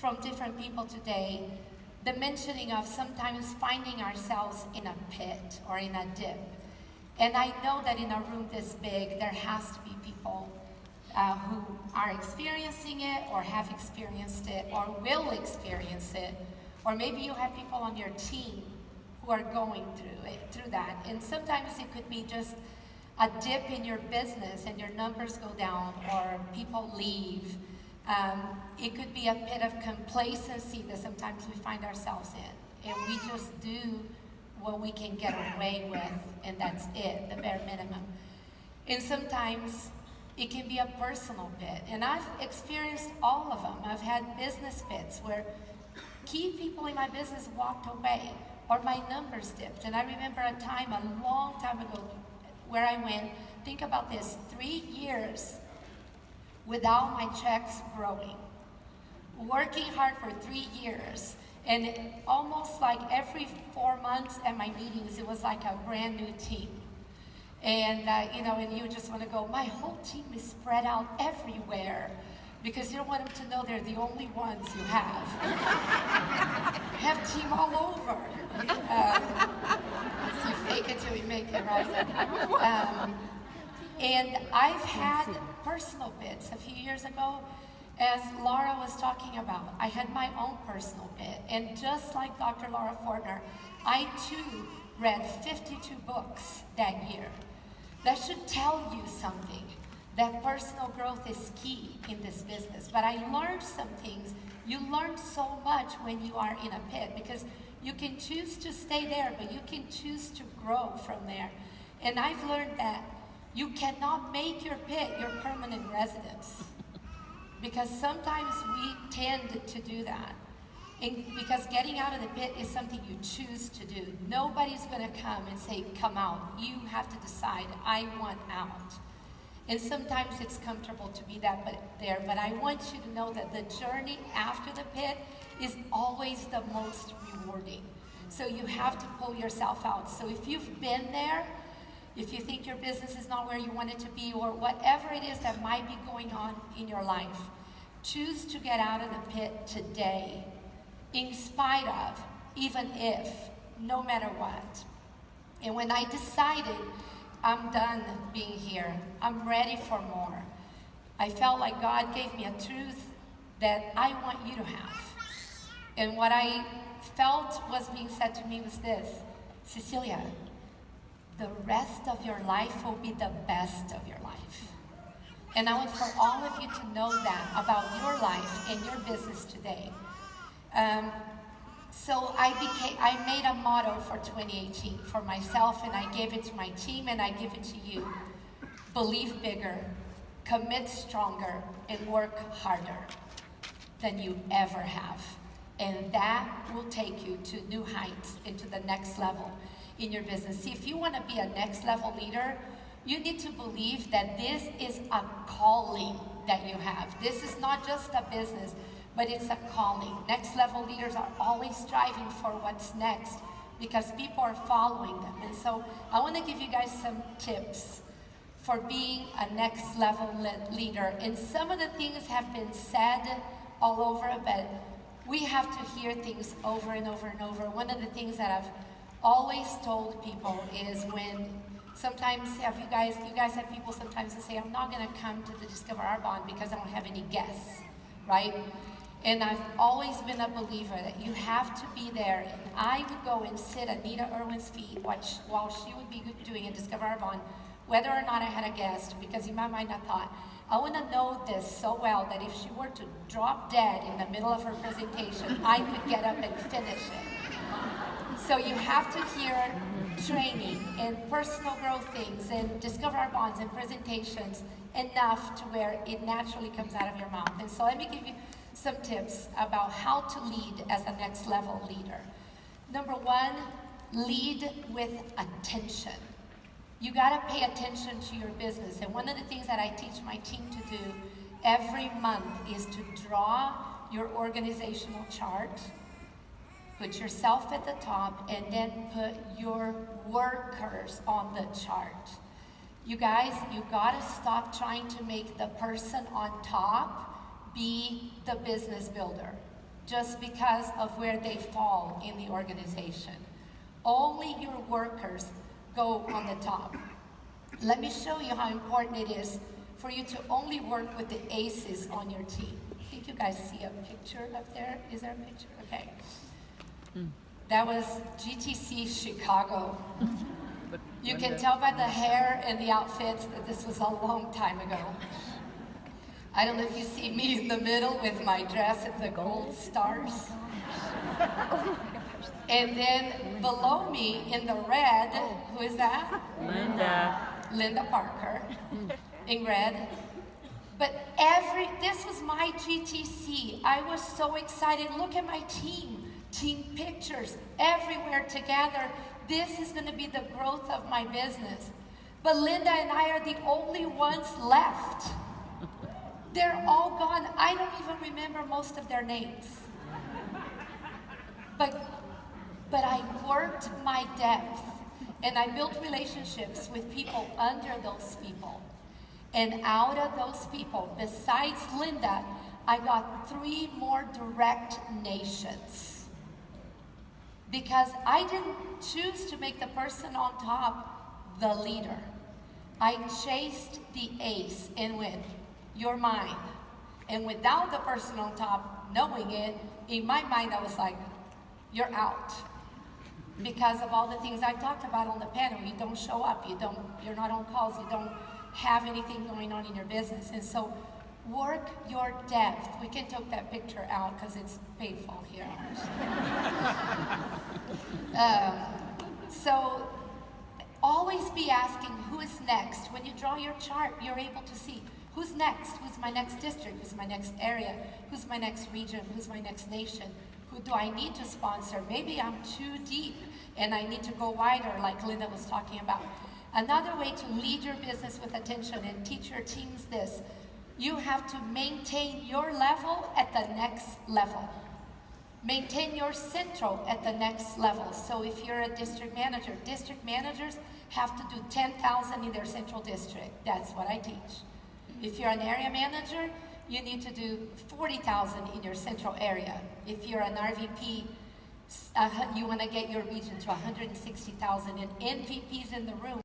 from different people today, the mentioning of sometimes finding ourselves in a pit or in a dip. And I know that in a room this big, there has to be people who are experiencing it or have experienced it or will experience it. Or maybe you have people on your team who are going through that. And sometimes it could be just a dip in your business and your numbers go down or people leave. It could be a pit of complacency that sometimes we find ourselves in. And we just do what we can get away with, and that's it, the bare minimum. And sometimes it can be a personal pit. And I've experienced all of them. I've had business pits where key people in my business walked away or my numbers dipped. And I remember a time, a long time ago, where I went, think about this, 3 years without my checks growing. Working hard for 3 years. And almost like every 4 months at my meetings, it was like a brand new team. And and you just want to go, my whole team is spread out everywhere because you don't want them to know they're the only ones you have. Have team all over. You fake it till you make it, right? And I've had personal bits. A few years ago, as Laura was talking about, I had my own personal bit. And just like Dr. Laura Fortner, I too read 52 books that year. That should tell you something, that personal growth is key in this business. But I learned some things. You learn so much when you are in a pit because you can choose to stay there, but you can choose to grow from there. And I've learned that you cannot make your pit your permanent residence because sometimes we tend to do that. And because getting out of the pit is something you choose to do. Nobody's going to come and say, come out. You have to decide, I want out. And sometimes it's comfortable to be there, but I want you to know that the journey after the pit is always the most rewarding. So you have to pull yourself out. So if you've been there, if you think your business is not where you want it to be, or whatever it is that might be going on in your life, choose to get out of the pit today, in spite of, even if, no matter what. And when I decided I'm done being here, I'm ready for more, I felt like God gave me a truth that I want you to have. And what I felt was being said to me was this: Cecilia, the rest of your life will be the best of your life. And I want for all of you to know that about your life and your business today. So I made a motto for 2018 for myself, and I gave it to my team, and I give it to you. Believe bigger, commit stronger, and work harder than you ever have. And that will take you to new heights, into the next level in your business. See, if you want to be a next level leader, you need to believe that this is a calling that you have. This is not just a business, but it's a calling. Next level leaders are always striving for what's next because people are following them. And so I want to give you guys some tips for being a next level leader. And some of the things have been said all over, but we have to hear things over and over and over. One of the things that I've always told people is when sometimes you guys have people sometimes that say, I'm not going to come to the Discover Our Bond because I don't have any guests, right? And I've always been a believer that you have to be there. And I would go and sit at Nita Irwin's feet while she would be doing a Discover Our Bond, whether or not I had a guest, because in my mind I thought, I want to know this so well that if she were to drop dead in the middle of her presentation, I could get up and finish it. So you have to hear training and personal growth things and Discover Our Bonds and presentations enough to where it naturally comes out of your mouth. And so let me give you some tips about how to lead as a next level leader. Number one, lead with attention. You gotta pay attention to your business. And one of the things that I teach my team to do every month is to draw your organizational chart, put yourself at the top, and then put your workers on the chart. You guys, you gotta stop trying to make the person on top be the business builder. just because of where they fall in the organization. Only your workers go on the top. Let me show you how important it is for you to only work with the aces on your team. I think you guys see a picture up there. Is there a picture? Okay. That was GTC Chicago. You can tell by the hair and the outfits that this was a long time ago. I don't know if you see me in the middle with my dress and the gold stars. And then below me in the red, who is that? Linda Parker, in red. But this was my GTC. I was so excited. Look at my team pictures everywhere together. This is going to be the growth of my business. But Linda and I are the only ones left. They're all gone. I don't even remember most of their names. But I worked my depth, and I built relationships with people under those people. And out of those people, besides Linda, I got 3 more direct nations. Because I didn't choose to make the person on top the leader. I chased the ace and went, "You're mine." And without the person on top knowing it, in my mind I was like, "You're out." Because of all the things I talked about on the panel. You don't show up, you're not on calls, you don't have anything going on in your business. And so work your depth. We can take that picture out because it's painful here. So always be asking who is next. When you draw your chart, you're able to see who's next, who's my next district, who's my next area, who's my next region, who's my next nation. Who do I need to sponsor? Maybe I'm too deep and I need to go wider, like Linda was talking about. Another way to lead your business with attention and teach your teams this, you have to maintain your level at the next level. Maintain your central at the next level. So if you're a district managers have to do 10,000 in their central district. That's what I teach. If you're an area manager, you need to do 40,000 in your central area. If you're an RVP, you want to get your region to 160,000, and NVPs in the room.